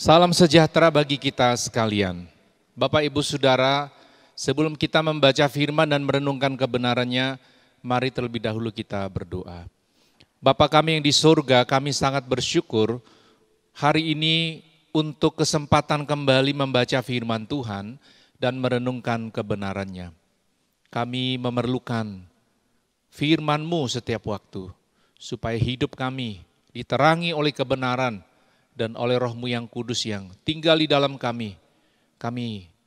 Salam sejahtera bagi kita sekalian. Bapak, Ibu, Saudara, sebelum kita membaca firman dan merenungkan kebenarannya, mari terlebih dahulu kita berdoa. Bapa kami yang di surga, kami sangat bersyukur hari ini untuk kesempatan kembali membaca firman Tuhan dan merenungkan kebenarannya. Kami memerlukan firman-Mu setiap waktu, supaya hidup kami diterangi oleh kebenaran, dan oleh Roh-Mu yang kudus yang tinggal di dalam kami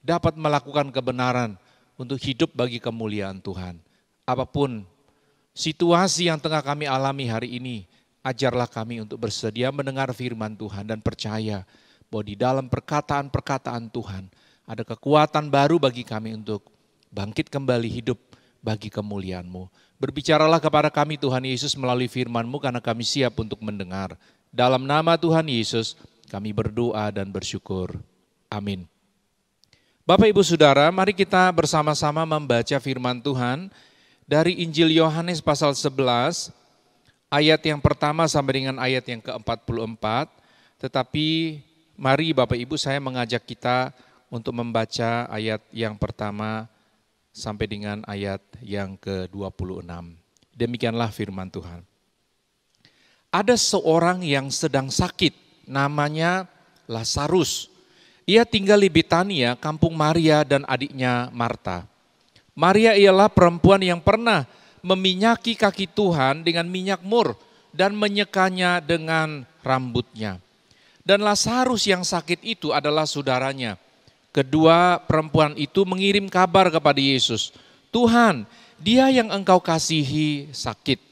dapat melakukan kebenaran untuk hidup bagi kemuliaan Tuhan. Apapun situasi yang tengah kami alami hari ini, ajarlah kami untuk bersedia mendengar firman Tuhan dan percaya bahwa di dalam perkataan-perkataan Tuhan ada kekuatan baru bagi kami untuk bangkit kembali hidup bagi kemuliaan-Mu. Berbicaralah kepada kami Tuhan Yesus melalui firman-Mu karena kami siap untuk mendengar. Dalam nama Tuhan Yesus kami berdoa dan bersyukur. Amin. Bapak, Ibu, Saudara, mari kita bersama-sama membaca firman Tuhan dari Injil Yohanes pasal 11, ayat yang pertama sampai dengan ayat yang ke-44. Tetapi mari Bapak Ibu, saya mengajak kita untuk membaca ayat yang pertama sampai dengan ayat yang ke-26. Demikianlah firman Tuhan. Ada seorang yang sedang sakit, namanya Lazarus. Ia tinggal di Betania, kampung Maria dan adiknya Marta. Maria ialah perempuan yang pernah meminyaki kaki Tuhan dengan minyak mur dan menyekanya dengan rambutnya. Dan Lazarus yang sakit itu adalah saudaranya. Kedua perempuan itu mengirim kabar kepada Yesus, "Tuhan, dia yang Engkau kasihi sakit."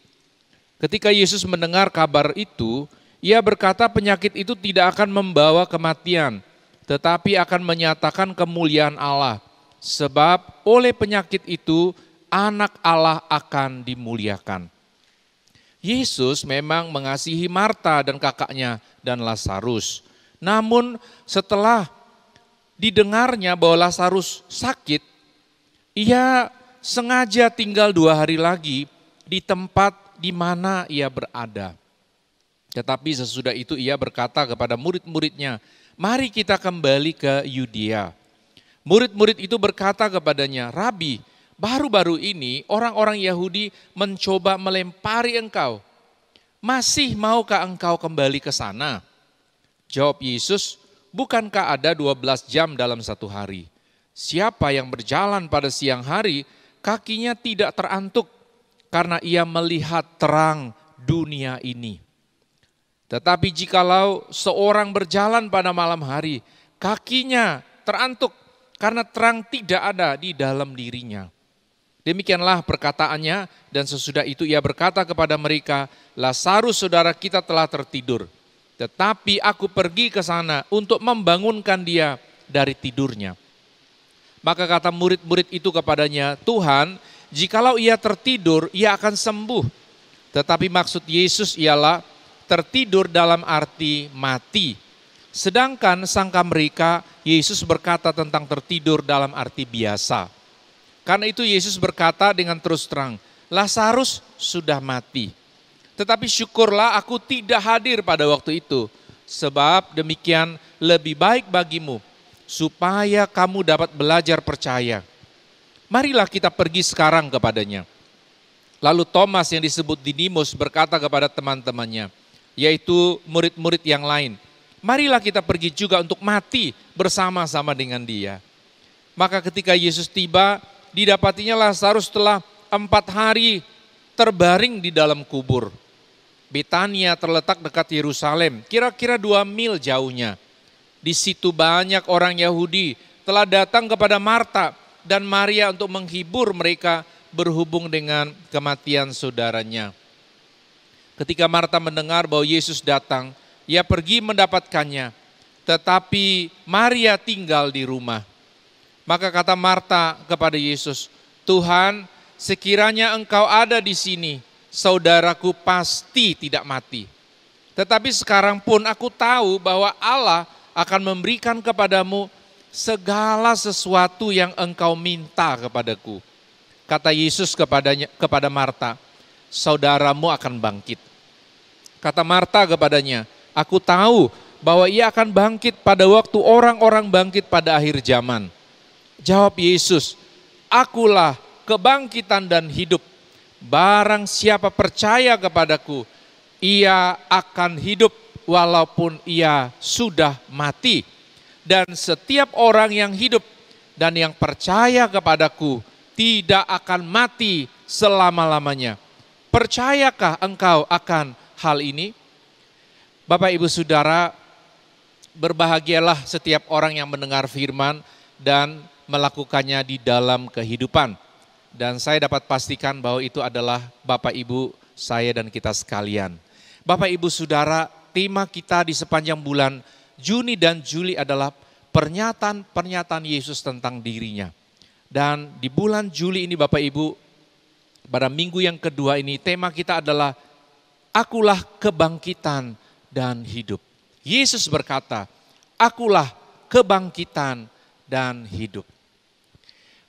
Ketika Yesus mendengar kabar itu, ia berkata penyakit itu tidak akan membawa kematian, tetapi akan menyatakan kemuliaan Allah. Sebab oleh penyakit itu anak Allah akan dimuliakan. Yesus memang mengasihi Marta dan kakaknya dan Lazarus. Namun setelah didengarnya bahwa Lazarus sakit, ia sengaja tinggal 2 hari lagi di tempat di mana ia berada. Tetapi sesudah itu ia berkata kepada murid-muridnya, "Mari kita kembali ke Yudea." Murid-murid itu berkata kepadanya, "Rabi, baru-baru ini orang-orang Yahudi mencoba melempari engkau. Masih maukah engkau kembali ke sana?" Jawab Yesus, "Bukankah ada 12 jam dalam satu hari? Siapa yang berjalan pada siang hari, kakinya tidak terantuk, karena ia melihat terang dunia ini. Tetapi jikalau seorang berjalan pada malam hari, kakinya terantuk karena terang tidak ada di dalam dirinya." Demikianlah perkataannya, dan sesudah itu ia berkata kepada mereka, "Lazarus saudara kita telah tertidur, tetapi aku pergi ke sana untuk membangunkan dia dari tidurnya." Maka kata murid-murid itu kepadanya, "Tuhan, jikalau ia tertidur, ia akan sembuh." Tetapi maksud Yesus ialah tertidur dalam arti mati. Sedangkan sangka mereka, Yesus berkata tentang tertidur dalam arti biasa. Karena itu Yesus berkata dengan terus terang, "Lazarus sudah mati. Tetapi syukurlah aku tidak hadir pada waktu itu. Sebab demikian lebih baik bagimu, supaya kamu dapat belajar percaya. Marilah kita pergi sekarang kepadanya." Lalu Thomas yang disebut Didimus berkata kepada teman-temannya, yaitu murid-murid yang lain, "Marilah kita pergi juga untuk mati bersama-sama dengan dia." Maka ketika Yesus tiba, didapatinya Lazarus telah 4 hari terbaring di dalam kubur. Betania terletak dekat Yerusalem, kira-kira 2 mil jauhnya. Di situ banyak orang Yahudi telah datang kepada Marta dan Maria untuk menghibur mereka berhubung dengan kematian saudaranya. Ketika Marta mendengar bahwa Yesus datang, ia pergi mendapatkannya, tetapi Maria tinggal di rumah. Maka kata Marta kepada Yesus, "Tuhan, sekiranya Engkau ada di sini, saudaraku pasti tidak mati. Tetapi sekarang pun aku tahu bahwa Allah akan memberikan kepadamu segala sesuatu yang engkau minta kepadaku." Kata Yesus kepada Marta, "Saudaramu akan bangkit." Kata Marta kepadanya, "Aku tahu bahwa ia akan bangkit pada waktu orang-orang bangkit pada akhir zaman. Jawab Yesus, akulah kebangkitan dan hidup. Barang siapa percaya kepadaku, ia akan hidup walaupun ia sudah mati. Dan setiap orang yang hidup dan yang percaya kepadaku tidak akan mati selama-lamanya. Percayakah engkau akan hal ini? Bapak Ibu Saudara, berbahagialah setiap orang yang mendengar firman dan melakukannya di dalam kehidupan. Dan saya dapat pastikan bahwa itu adalah Bapak Ibu saya dan kita sekalian. Bapak Ibu Saudara, tema kita di sepanjang bulan Juni dan Juli adalah pernyataan-pernyataan Yesus tentang dirinya. Dan di bulan Juli ini Bapak Ibu, pada minggu yang kedua ini tema kita adalah akulah kebangkitan dan hidup. Yesus berkata, akulah kebangkitan dan hidup.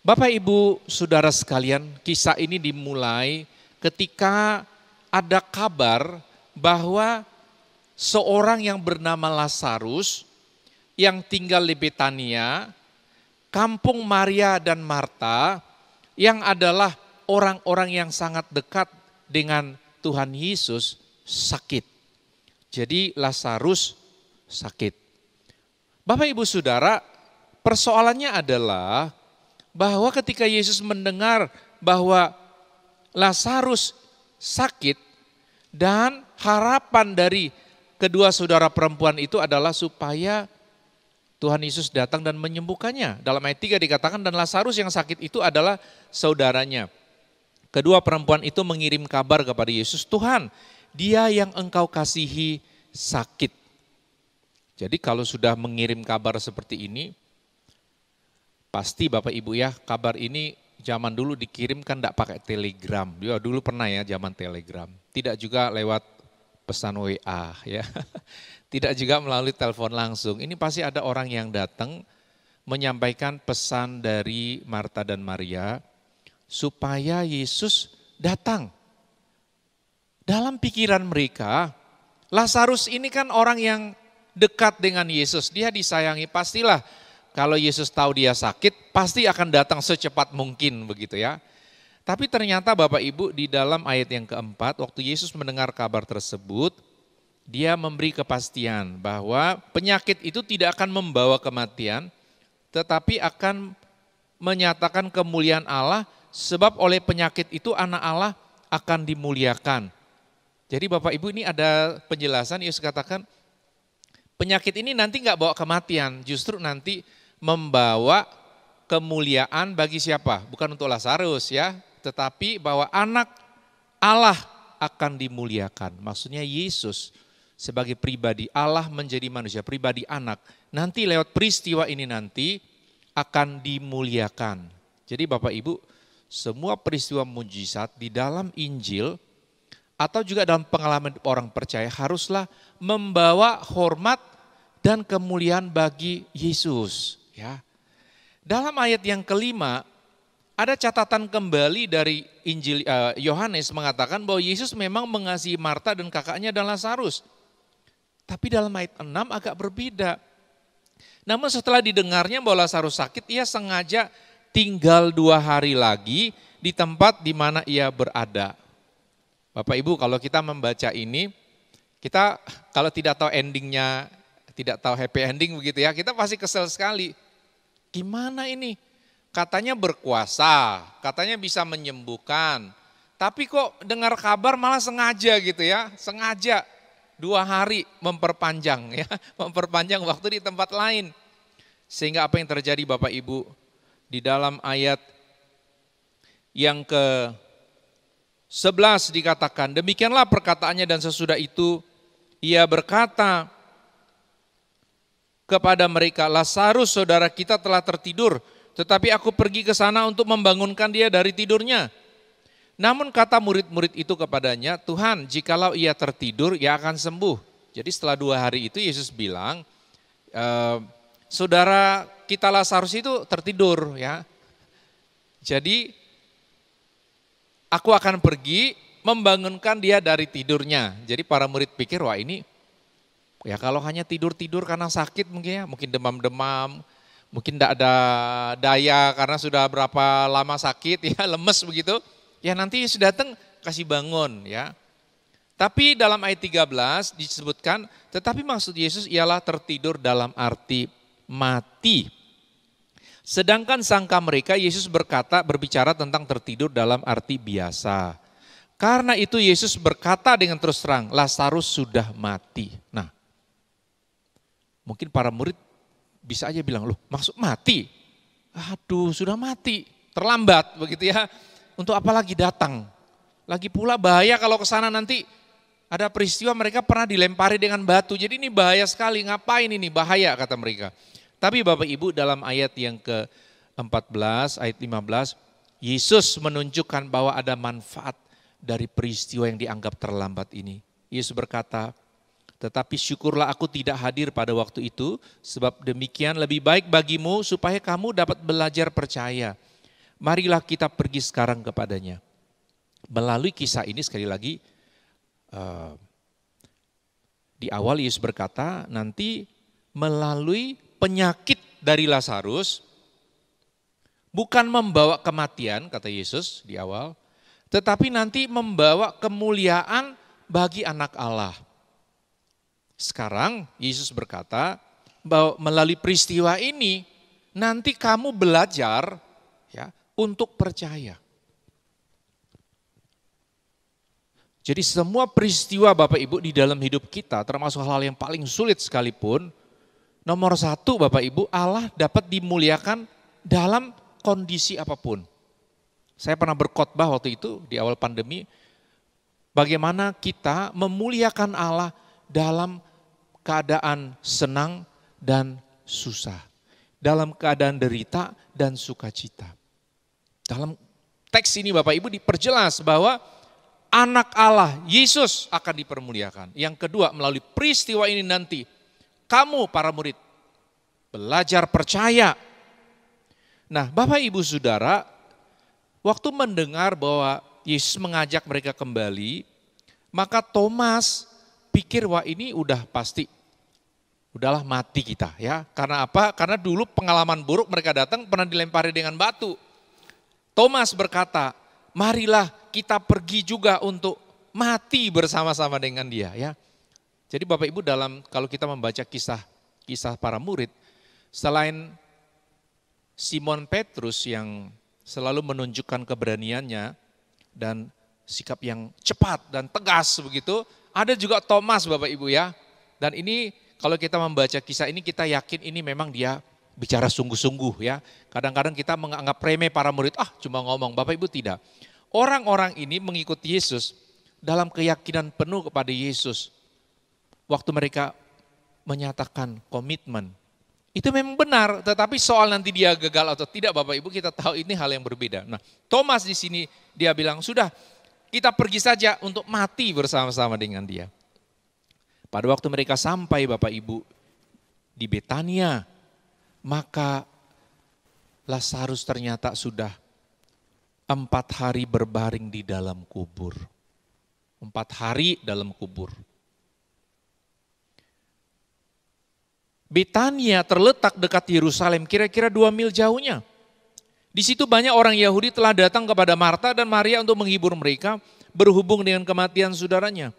Bapak Ibu Saudara sekalian, kisah ini dimulai ketika ada kabar bahwa seorang yang bernama Lazarus yang tinggal di Betania, kampung Maria dan Marta, yang adalah orang-orang yang sangat dekat dengan Tuhan Yesus, sakit. Jadi Lazarus sakit. Bapak Ibu Saudara, persoalannya adalah bahwa ketika Yesus mendengar bahwa Lazarus sakit dan harapan dari kedua saudara perempuan itu adalah supaya Tuhan Yesus datang dan menyembuhkannya. Dalam ayat 3 dikatakan dan Lazarus yang sakit itu adalah saudaranya. Kedua perempuan itu mengirim kabar kepada Yesus, Tuhan, dia yang engkau kasihi sakit. Jadi kalau sudah mengirim kabar seperti ini, pasti Bapak Ibu ya, kabar ini zaman dulu dikirimkan tidak pakai telegram. Ya, dulu pernah ya zaman telegram. Tidak juga lewat pesan WA ya. Tidak juga melalui telepon langsung. Ini pasti ada orang yang datang menyampaikan pesan dari Marta dan Maria supaya Yesus datang. Dalam pikiran mereka, Lazarus ini kan orang yang dekat dengan Yesus. Dia disayangi, pastilah kalau Yesus tahu dia sakit, pasti akan datang secepat mungkin begitu ya. Tapi ternyata Bapak Ibu di dalam ayat yang keempat, waktu Yesus mendengar kabar tersebut, dia memberi kepastian bahwa penyakit itu tidak akan membawa kematian, tetapi akan menyatakan kemuliaan Allah, sebab oleh penyakit itu anak Allah akan dimuliakan. Jadi Bapak Ibu ini ada penjelasan, Yesus katakan penyakit ini nanti enggak bawa kematian, justru nanti membawa kemuliaan bagi siapa? Bukan untuk Lazarus ya, tetapi bahwa anak Allah akan dimuliakan. Maksudnya Yesus sebagai pribadi, Allah menjadi manusia, pribadi anak. Nanti lewat peristiwa ini nanti akan dimuliakan. Jadi Bapak Ibu, semua peristiwa mujizat di dalam Injil atau juga dalam pengalaman orang percaya haruslah membawa hormat dan kemuliaan bagi Yesus. Ya. Dalam ayat yang kelima, ada catatan kembali dari Injil Yohanes mengatakan bahwa Yesus memang mengasihi Marta dan kakaknya dan Lazarus. Tapi dalam ayat 6 agak berbeda. Namun setelah didengarnya bahwa Lazarus sakit, ia sengaja tinggal 2 hari lagi di tempat di mana ia berada. Bapak Ibu, kalau kita membaca ini, kita kalau tidak tahu endingnya, tidak tahu happy ending begitu ya, kita pasti kesel sekali. Gimana ini? Katanya berkuasa, katanya bisa menyembuhkan. Tapi kok dengar kabar malah sengaja gitu ya, sengaja 2 hari memperpanjang ya, memperpanjang waktu di tempat lain. Sehingga apa yang terjadi Bapak Ibu? Di dalam ayat yang ke-11 dikatakan, demikianlah perkataannya dan sesudah itu ia berkata kepada mereka, Lazarus saudara kita telah tertidur, tetapi aku pergi ke sana untuk membangunkan dia dari tidurnya. Namun kata murid-murid itu kepadanya, Tuhan jikalau ia tertidur, ia akan sembuh. Jadi setelah 2 hari itu Yesus bilang, saudara kita Lazarus itu tertidur ya. Jadi aku akan pergi membangunkan dia dari tidurnya. Jadi para murid pikir, wah ini Ya kalau hanya tidur-tidur karena sakit mungkin ya, mungkin demam-demam, mungkin tidak ada daya karena sudah berapa lama sakit ya, lemes begitu. Ya nanti Yesus datang kasih bangun ya. Tapi dalam ayat 13 disebutkan, tetapi maksud Yesus ialah tertidur dalam arti mati. Sedangkan sangka mereka Yesus berbicara tentang tertidur dalam arti biasa. Karena itu Yesus berkata dengan terus terang, Lazarus sudah mati. Nah, mungkin para murid bisa aja bilang, loh maksud mati? Aduh sudah mati, terlambat begitu ya. Untuk apa lagi datang? Lagi pula bahaya kalau ke sana nanti ada peristiwa mereka pernah dilempari dengan batu. Jadi ini bahaya sekali, ngapain ini bahaya kata mereka. Tapi Bapak Ibu dalam ayat yang ke-14, ayat 15, Yesus menunjukkan bahwa ada manfaat dari peristiwa yang dianggap terlambat ini. Yesus berkata, tetapi syukurlah aku tidak hadir pada waktu itu, sebab demikian lebih baik bagimu supaya kamu dapat belajar percaya. Marilah kita pergi sekarang kepadanya. Melalui kisah ini sekali lagi, di awal Yesus berkata, nanti melalui penyakit dari Lazarus, bukan membawa kematian, kata Yesus di awal, tetapi nanti membawa kemuliaan bagi anak Allah. Sekarang Yesus berkata bahwa melalui peristiwa ini nanti kamu belajar ya untuk percaya. Jadi semua peristiwa Bapak Ibu di dalam hidup kita termasuk hal-hal yang paling sulit sekalipun, nomor satu Bapak Ibu, Allah dapat dimuliakan dalam kondisi apapun. Saya pernah berkhotbah waktu itu di awal pandemi, bagaimana kita memuliakan Allah dalam keadaan senang dan susah, dalam keadaan derita dan sukacita. Dalam teks ini Bapak Ibu diperjelas bahwa anak Allah, Yesus akan dipermuliakan. Yang kedua, melalui peristiwa ini nanti, kamu para murid belajar percaya. Nah Bapak Ibu Saudara, waktu mendengar bahwa Yesus mengajak mereka kembali, maka Thomas pikir wah ini udah pasti, udahlah mati kita ya. Karena apa? Karena dulu pengalaman buruk mereka datang pernah dilempari dengan batu. Thomas berkata, marilah kita pergi juga untuk mati bersama-sama dengan dia ya. Jadi Bapak Ibu kalau kita membaca kisah para murid, selain Simon Petrus yang selalu menunjukkan keberaniannya dan sikap yang cepat dan tegas begitu, ada juga Thomas Bapak Ibu ya. Dan ini kalau kita membaca kisah ini kita yakin ini memang dia bicara sungguh-sungguh ya. Kadang-kadang kita menganggap remeh para murid, cuma ngomong. Bapak Ibu tidak. Orang-orang ini mengikuti Yesus dalam keyakinan penuh kepada Yesus. Waktu mereka menyatakan komitmen, itu memang benar, tetapi soal nanti dia gagal atau tidak Bapak Ibu kita tahu ini hal yang berbeda. Nah Thomas di sini dia bilang sudah kita pergi saja untuk mati bersama-sama dengan dia. Pada waktu mereka sampai Bapak Ibu di Betania, maka Lazarus ternyata sudah 4 hari berbaring di dalam kubur. 4 hari dalam kubur. Betania terletak dekat Yerusalem, kira-kira 2 mil jauhnya. Di situ banyak orang Yahudi telah datang kepada Marta dan Maria untuk menghibur mereka berhubung dengan kematian saudaranya.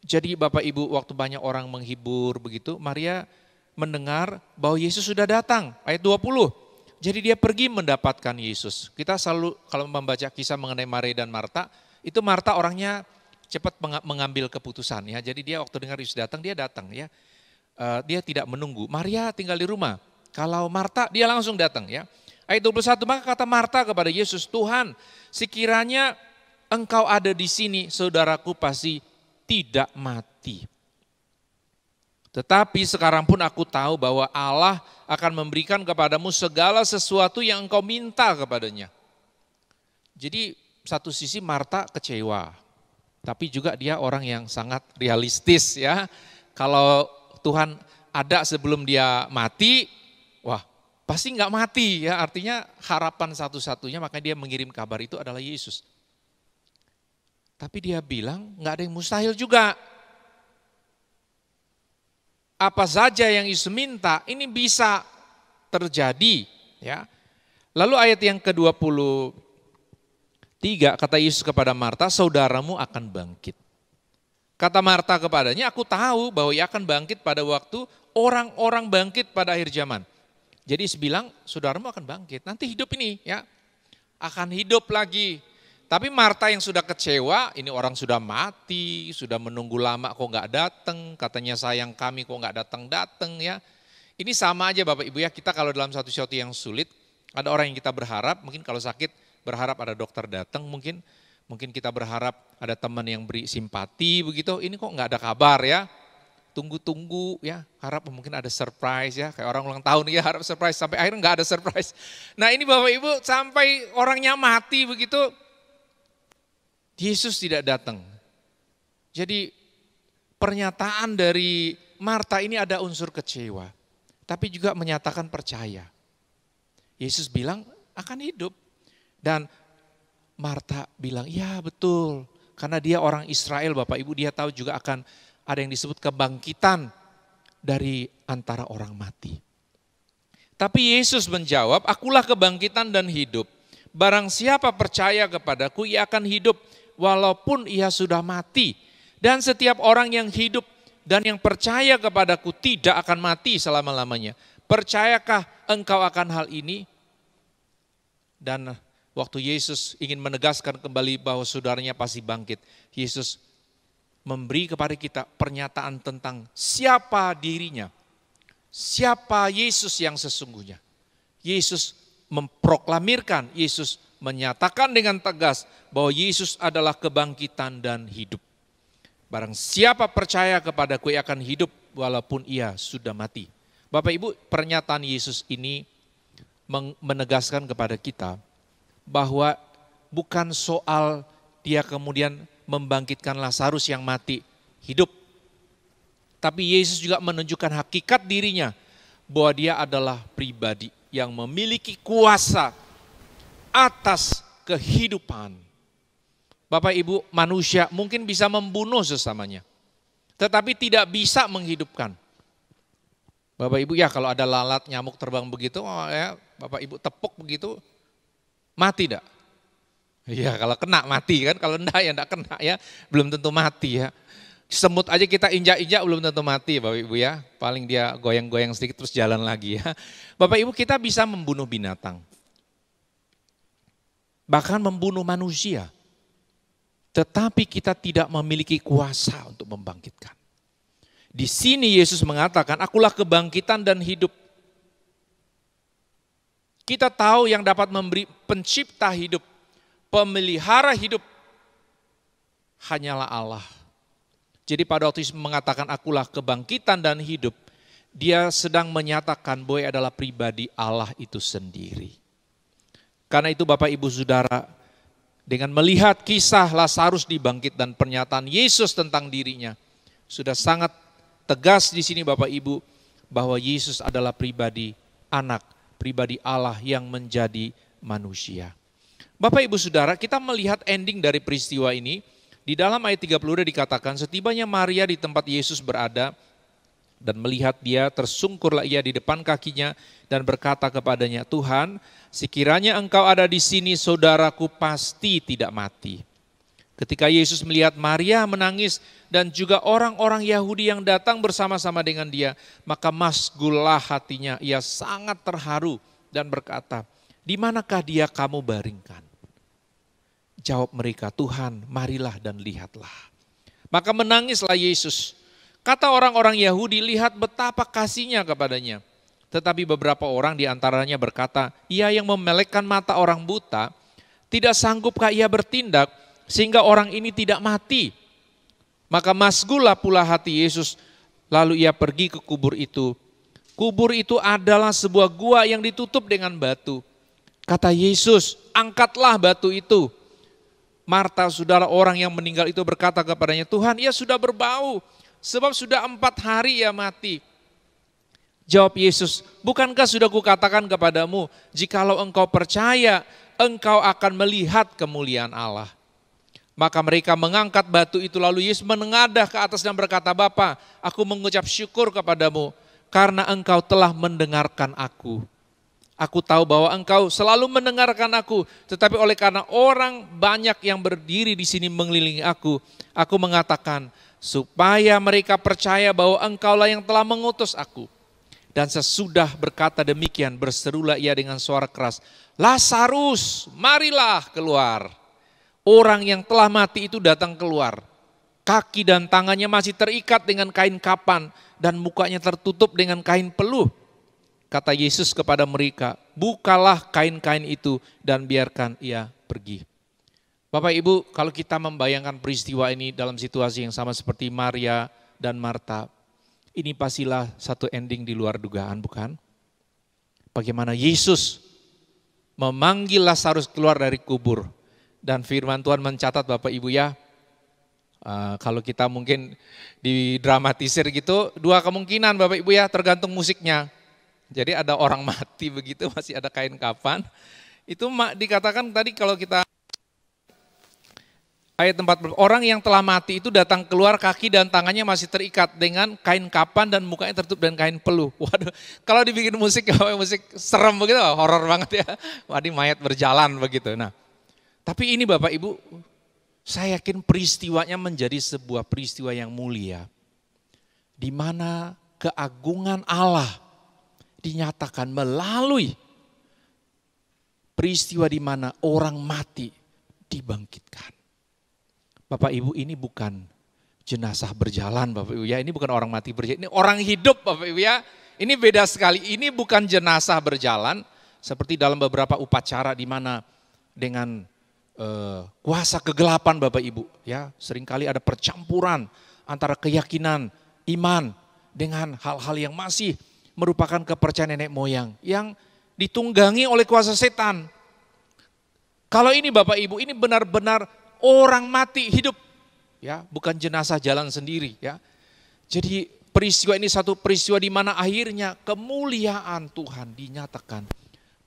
Jadi Bapak Ibu waktu banyak orang menghibur begitu, Maria mendengar bahwa Yesus sudah datang, ayat 20. Jadi dia pergi mendapatkan Yesus. Kita selalu kalau membaca kisah mengenai Maria dan Marta, itu Marta orangnya cepat mengambil keputusan ya. Jadi dia waktu dengar Yesus datang, dia datang ya. Dia tidak menunggu. Maria tinggal di rumah. Kalau Marta dia langsung datang ya. Ayat 21, maka kata Marta kepada Yesus, Tuhan sekiranya engkau ada di sini, saudaraku pasti tidak mati. Tetapi sekarang pun aku tahu bahwa Allah akan memberikan kepadamu segala sesuatu yang engkau minta kepadanya. Jadi satu sisi Marta kecewa, tapi juga dia orang yang sangat realistis ya. Kalau Tuhan ada sebelum dia mati, wah pasti nggak mati ya. Artinya harapan satu-satunya makanya dia mengirim kabar itu adalah Yesus. Tapi dia bilang nggak ada yang mustahil juga. Apa saja yang Yesus minta, ini bisa terjadi. Ya. Lalu ayat yang ke-23, kata Yesus kepada Marta, saudaramu akan bangkit. Kata Marta kepadanya, aku tahu bahwa ia akan bangkit pada waktu orang-orang bangkit pada akhir zaman. Jadi Yesus bilang, saudaramu akan bangkit. Nanti hidup ini ya, akan hidup lagi. Tapi Marta yang sudah kecewa, ini orang sudah mati, sudah menunggu lama kok nggak datang, katanya sayang kami kok nggak datang-datang ya. Ini sama aja Bapak Ibu ya, kita kalau dalam satu sesuatu yang sulit, ada orang yang kita berharap, mungkin kalau sakit berharap ada dokter datang, mungkin kita berharap ada teman yang beri simpati begitu, ini kok nggak ada kabar ya. Tunggu-tunggu ya, harap mungkin ada surprise ya, kayak orang ulang tahun ya harap surprise, sampai akhirnya nggak ada surprise. Nah ini Bapak Ibu sampai orangnya mati begitu, Yesus tidak datang. Jadi pernyataan dari Marta ini ada unsur kecewa, tapi juga menyatakan percaya. Yesus bilang akan hidup, dan Marta bilang, ya betul, karena dia orang Israel Bapak Ibu, dia tahu juga akan ada yang disebut kebangkitan dari antara orang mati. Tapi Yesus menjawab, akulah kebangkitan dan hidup. Barang siapa percaya kepadaku, ia akan hidup walaupun ia sudah mati. Dan setiap orang yang hidup dan yang percaya kepadaku tidak akan mati selama-lamanya. Percayakah engkau akan hal ini? Dan waktu Yesus ingin menegaskan kembali bahwa saudaranya pasti bangkit, Yesus memberi kepada kita pernyataan tentang siapa dirinya, siapa Yesus yang sesungguhnya. Yesus memproklamirkan, Yesus menyatakan dengan tegas bahwa Yesus adalah kebangkitan dan hidup. Barang siapa percaya kepadaku ia akan hidup walaupun ia sudah mati. Bapak Ibu, pernyataan Yesus ini menegaskan kepada kita bahwa bukan soal dia kemudian membangkitkan Lazarus yang mati hidup. Tapi Yesus juga menunjukkan hakikat dirinya bahwa dia adalah pribadi yang memiliki kuasa atas kehidupan. Bapak Ibu, manusia mungkin bisa membunuh sesamanya, tetapi tidak bisa menghidupkan. Bapak Ibu ya kalau ada lalat nyamuk terbang begitu, ya, Bapak Ibu tepuk begitu, mati enggak? Iya kalau kena mati kan, kalau enggak ya enggak kena ya, belum tentu mati ya. Semut aja kita injak-injak belum tentu mati Bapak Ibu ya, paling dia goyang-goyang sedikit terus jalan lagi ya. Bapak Ibu kita bisa membunuh binatang, bahkan membunuh manusia, tetapi kita tidak memiliki kuasa untuk membangkitkan. Di sini Yesus mengatakan, akulah kebangkitan dan hidup. Kita tahu yang dapat memberi pencipta hidup, pemelihara hidup, hanyalah Allah. Jadi pada waktu Yesus mengatakan akulah kebangkitan dan hidup, dia sedang menyatakan bahwa adalah pribadi Allah itu sendiri. Karena itu Bapak Ibu Saudara, dengan melihat kisah Lazarus dibangkit dan pernyataan Yesus tentang dirinya, sudah sangat tegas di sini Bapak Ibu, bahwa Yesus adalah pribadi anak, pribadi Allah yang menjadi manusia. Bapak Ibu Saudara, kita melihat ending dari peristiwa ini. Di dalam ayat 30 dikatakan, setibanya Maria di tempat Yesus berada dan melihat dia, tersungkurlah ia di depan kakinya dan berkata kepadanya, Tuhan, sekiranya engkau ada di sini, saudaraku pasti tidak mati. Ketika Yesus melihat Maria menangis dan juga orang-orang Yahudi yang datang bersama-sama dengan dia, maka masgullah hatinya, ia sangat terharu dan berkata, di manakah dia kamu baringkan? Jawab mereka, Tuhan, marilah dan lihatlah. Maka menangislah Yesus. Kata orang-orang Yahudi, lihat betapa kasihnya kepadanya. Tetapi beberapa orang diantaranya berkata, ia yang memelekkan mata orang buta, tidak sanggupkah ia bertindak sehingga orang ini tidak mati? Maka masgullah pula hati Yesus, lalu ia pergi ke kubur itu. Kubur itu adalah sebuah gua yang ditutup dengan batu. Kata Yesus, angkatlah batu itu. Marta, saudara orang yang meninggal itu berkata kepadanya, Tuhan, ia sudah berbau, sebab sudah 4 hari ia mati. Jawab Yesus, bukankah sudah kukatakan kepadamu, jikalau engkau percaya, engkau akan melihat kemuliaan Allah. Maka mereka mengangkat batu itu, lalu Yesus menengadah ke atas dan berkata, Bapa, aku mengucap syukur kepadamu karena engkau telah mendengarkan aku. Aku tahu bahwa engkau selalu mendengarkan aku, tetapi oleh karena orang banyak yang berdiri di sini mengelilingi aku mengatakan supaya mereka percaya bahwa engkaulah yang telah mengutus aku. Dan sesudah berkata demikian, berserulah ia dengan suara keras, Lazarus, marilah keluar. Orang yang telah mati itu datang keluar. Kaki dan tangannya masih terikat dengan kain kapan dan mukanya tertutup dengan kain peluh. Kata Yesus kepada mereka, bukalah kain-kain itu dan biarkan ia pergi. Bapak Ibu, kalau kita membayangkan peristiwa ini dalam situasi yang sama seperti Maria dan Marta, ini pastilah satu ending di luar dugaan, bukan? Bagaimana Yesus memanggil Lazarus keluar dari kubur. Dan firman Tuhan mencatat Bapak Ibu ya, kalau kita mungkin didramatisir gitu, dua kemungkinan Bapak Ibu ya, tergantung musiknya. Jadi ada orang mati begitu, masih ada kain kapan. Itu dikatakan tadi kalau kita ayat 40, orang yang telah mati itu datang keluar, kaki dan tangannya masih terikat dengan kain kapan dan mukanya tertutup dengan kain peluh. Waduh, kalau dibikin musik serem begitu, horor banget ya. Waduh, mayat berjalan begitu. Nah, tapi ini Bapak Ibu, saya yakin peristiwanya menjadi sebuah peristiwa yang mulia. Di mana keagungan Allah dinyatakan melalui peristiwa di mana orang mati dibangkitkan. Bapak Ibu, ini bukan jenazah berjalan Bapak Ibu ya, ini bukan orang mati berjalan, ini orang hidup Bapak Ibu ya. Ini beda sekali, ini bukan jenazah berjalan seperti dalam beberapa upacara di mana dengan kuasa kegelapan Bapak Ibu ya, seringkali ada percampuran antara keyakinan iman dengan hal-hal yang masih merupakan kepercayaan nenek moyang yang ditunggangi oleh kuasa setan. Kalau ini Bapak Ibu, ini benar-benar orang mati hidup ya, bukan jenazah jalan sendiri ya. Jadi peristiwa ini satu peristiwa di mana akhirnya kemuliaan Tuhan dinyatakan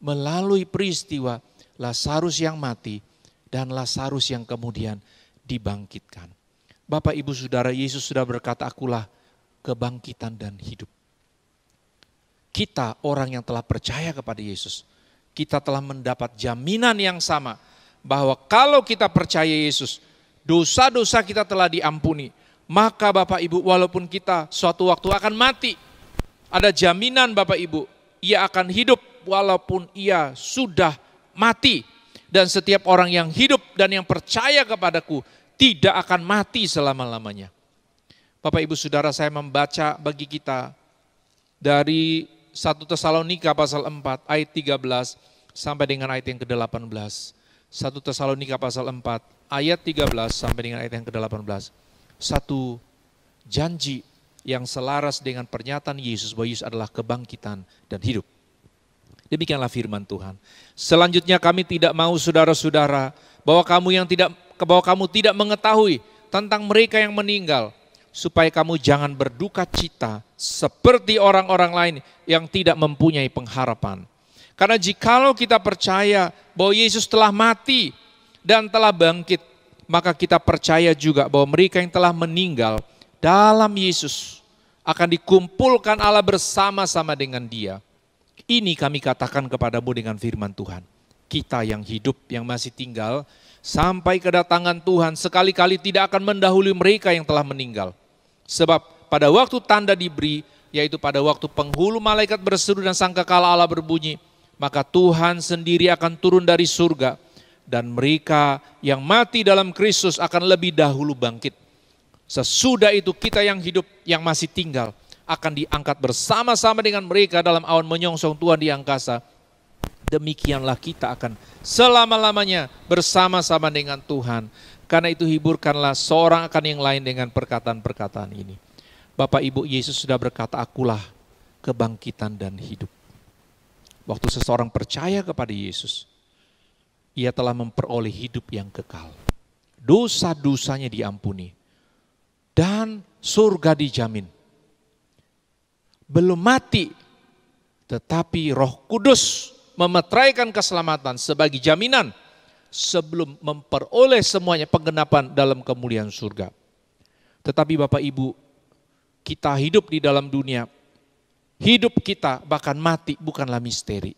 melalui peristiwa Lazarus yang mati dan Lazarus yang kemudian dibangkitkan. Bapak Ibu Saudara, Yesus sudah berkata, akulah kebangkitan dan hidup. Kita orang yang telah percaya kepada Yesus, kita telah mendapat jaminan yang sama bahwa kalau kita percaya Yesus, dosa-dosa kita telah diampuni. Maka Bapak Ibu, walaupun kita suatu waktu akan mati, ada jaminan Bapak Ibu, ia akan hidup walaupun ia sudah mati. Dan setiap orang yang hidup dan yang percaya kepadaku tidak akan mati selama-lamanya. Bapak Ibu Saudara, saya membaca bagi kita dari 1 Tesalonika pasal 4 ayat 13 sampai dengan ayat yang ke-18. 1 Tesalonika pasal 4 ayat 13 sampai dengan ayat yang ke-18. Satu janji yang selaras dengan pernyataan Yesus bahwa Yesus adalah kebangkitan dan hidup. Demikianlah firman Tuhan. Selanjutnya kami tidak mau saudara-saudara bahwa kamu tidak mengetahui tentang mereka yang meninggal, supaya kamu jangan berduka cita seperti orang-orang lain yang tidak mempunyai pengharapan. Karena jikalau kita percaya bahwa Yesus telah mati dan telah bangkit, maka kita percaya juga bahwa mereka yang telah meninggal dalam Yesus akan dikumpulkan Allah bersama-sama dengan Dia. Ini kami katakan kepadamu dengan firman Tuhan. Kita yang hidup, yang masih tinggal, sampai kedatangan Tuhan sekali-kali tidak akan mendahului mereka yang telah meninggal. Sebab pada waktu tanda diberi, yaitu pada waktu penghulu malaikat berseru dan sangkakala Allah berbunyi, maka Tuhan sendiri akan turun dari surga, dan mereka yang mati dalam Kristus akan lebih dahulu bangkit. Sesudah itu kita yang hidup, yang masih tinggal, akan diangkat bersama-sama dengan mereka dalam awan menyongsong Tuhan di angkasa. Demikianlah kita akan selama-lamanya bersama-sama dengan Tuhan. Karena itu hiburkanlah seorang akan yang lain dengan perkataan-perkataan ini. Bapak Ibu, Yesus sudah berkata, akulah kebangkitan dan hidup. Waktu seseorang percaya kepada Yesus, ia telah memperoleh hidup yang kekal. Dosa-dosanya diampuni. Dan surga dijamin. Belum mati, tetapi Roh Kudus memeteraikan keselamatan sebagai jaminan sebelum memperoleh semuanya penggenapan dalam kemuliaan surga. Tetapi Bapak Ibu, kita hidup di dalam dunia, hidup kita bahkan mati bukanlah misteri.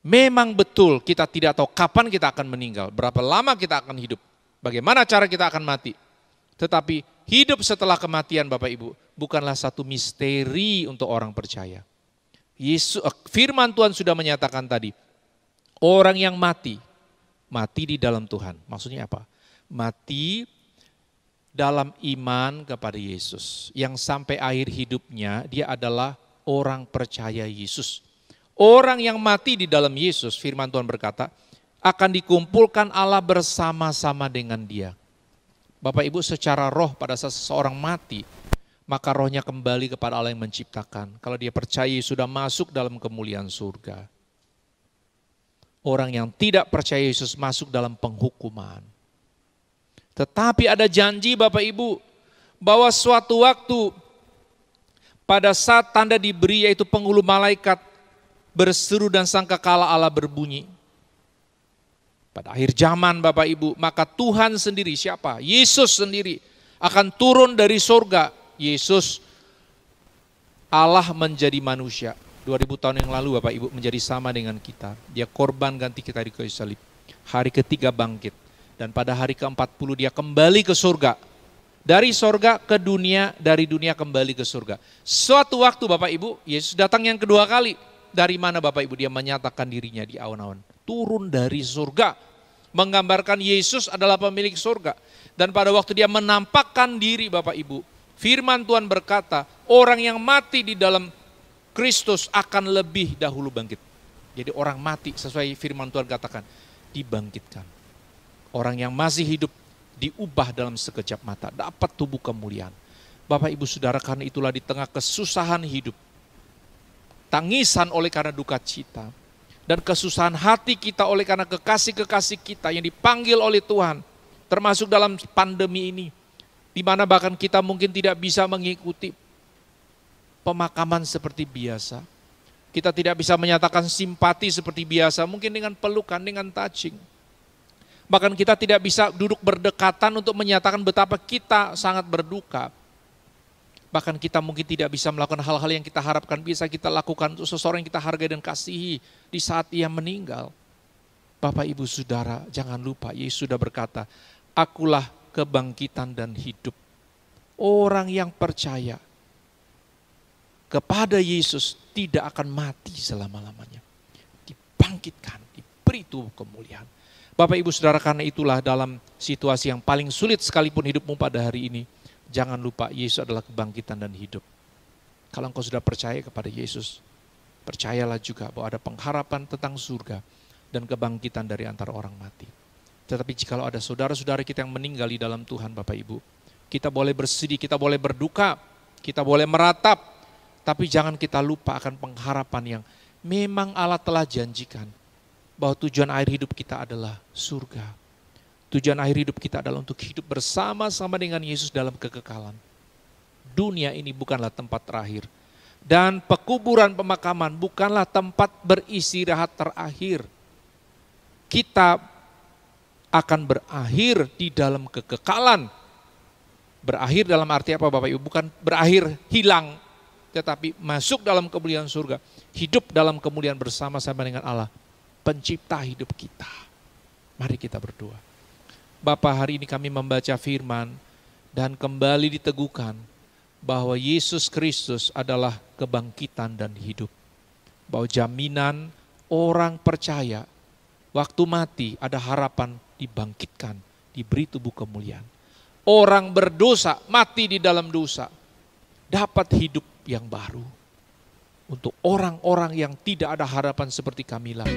Memang betul kita tidak tahu kapan kita akan meninggal, berapa lama kita akan hidup, bagaimana cara kita akan mati. Tetapi hidup setelah kematian Bapak Ibu bukanlah satu misteri untuk orang percaya. Firman Tuhan sudah menyatakan tadi, orang yang mati di dalam Tuhan. Maksudnya apa? Mati dalam iman kepada Yesus. Yang sampai akhir hidupnya dia adalah orang percaya Yesus. Orang yang mati di dalam Yesus, firman Tuhan berkata, akan dikumpulkan Allah bersama-sama dengan dia. Bapak Ibu, secara roh pada saat seseorang mati, maka rohnya kembali kepada Allah yang menciptakan. Kalau dia percaya sudah masuk dalam kemuliaan surga. Orang yang tidak percaya Yesus masuk dalam penghukuman. Tetapi ada janji Bapak Ibu, bahwa suatu waktu pada saat tanda diberi, yaitu penghulu malaikat berseru dan sangkakala Allah berbunyi. Pada akhir zaman Bapak Ibu, maka Tuhan sendiri, siapa? Yesus sendiri akan turun dari surga. Yesus, Allah menjadi manusia. 2000 tahun yang lalu Bapak Ibu menjadi sama dengan kita. Dia korban ganti kita di kayu salib. Hari ketiga bangkit. Dan pada hari ke-40 dia kembali ke surga. Dari surga ke dunia, dari dunia kembali ke surga. Suatu waktu Bapak Ibu, Yesus datang yang kedua kali. Dari mana Bapak Ibu? Dia menyatakan dirinya di awan-awan. Turun dari surga. Menggambarkan Yesus adalah pemilik surga. Dan pada waktu dia menampakkan diri Bapak Ibu, firman Tuhan berkata, orang yang mati di dalam Kristus akan lebih dahulu bangkit. Jadi orang mati sesuai firman Tuhan katakan, dibangkitkan. Orang yang masih hidup diubah dalam sekejap mata, dapat tubuh kemuliaan. Bapak Ibu Saudara, karena itulah di tengah kesusahan hidup, tangisan oleh karena duka cita, dan kesusahan hati kita oleh karena kekasih-kekasih kita yang dipanggil oleh Tuhan, termasuk dalam pandemi ini, di mana bahkan kita mungkin tidak bisa mengikuti pemakaman seperti biasa. Kita tidak bisa menyatakan simpati seperti biasa, mungkin dengan pelukan, dengan touching. Bahkan kita tidak bisa duduk berdekatan untuk menyatakan betapa kita sangat berduka. Bahkan kita mungkin tidak bisa melakukan hal-hal yang kita harapkan bisa kita lakukan untuk seseorang yang kita hargai dan kasihi di saat ia meninggal. Bapak Ibu Saudara, jangan lupa Yesus sudah berkata, akulah kebangkitan dan hidup. Orang yang percaya kepada Yesus tidak akan mati selama-lamanya. Dibangkitkan, diberi tubuh kemuliaan. Bapak Ibu Saudara, karena itulah dalam situasi yang paling sulit sekalipun hidupmu pada hari ini, jangan lupa Yesus adalah kebangkitan dan hidup. Kalau engkau sudah percaya kepada Yesus, percayalah juga bahwa ada pengharapan tentang surga dan kebangkitan dari antara orang mati. Tetapi jikalau ada saudara-saudara kita yang meninggal di dalam Tuhan Bapak Ibu, kita boleh bersedih, kita boleh berduka, kita boleh meratap, tapi jangan kita lupa akan pengharapan yang memang Allah telah janjikan, bahwa tujuan akhir hidup kita adalah surga. Tujuan akhir hidup kita adalah untuk hidup bersama-sama dengan Yesus dalam kekekalan. Dunia ini bukanlah tempat terakhir. Dan pekuburan pemakaman bukanlah tempat beristirahat terakhir. Kita akan berakhir di dalam kekekalan. Berakhir dalam arti apa Bapak Ibu? Bukan berakhir hilang, tetapi masuk dalam kemuliaan surga. Hidup dalam kemuliaan bersama-sama dengan Allah, pencipta hidup kita. Mari kita berdoa. Bapa, hari ini kami membaca firman dan kembali diteguhkan bahwa Yesus Kristus adalah kebangkitan dan hidup. Bahwa jaminan orang percaya waktu mati ada harapan dibangkitkan, diberi tubuh kemuliaan. Orang berdosa, mati di dalam dosa, dapat hidup yang baru. Untuk orang-orang yang tidak ada harapan seperti kamilah,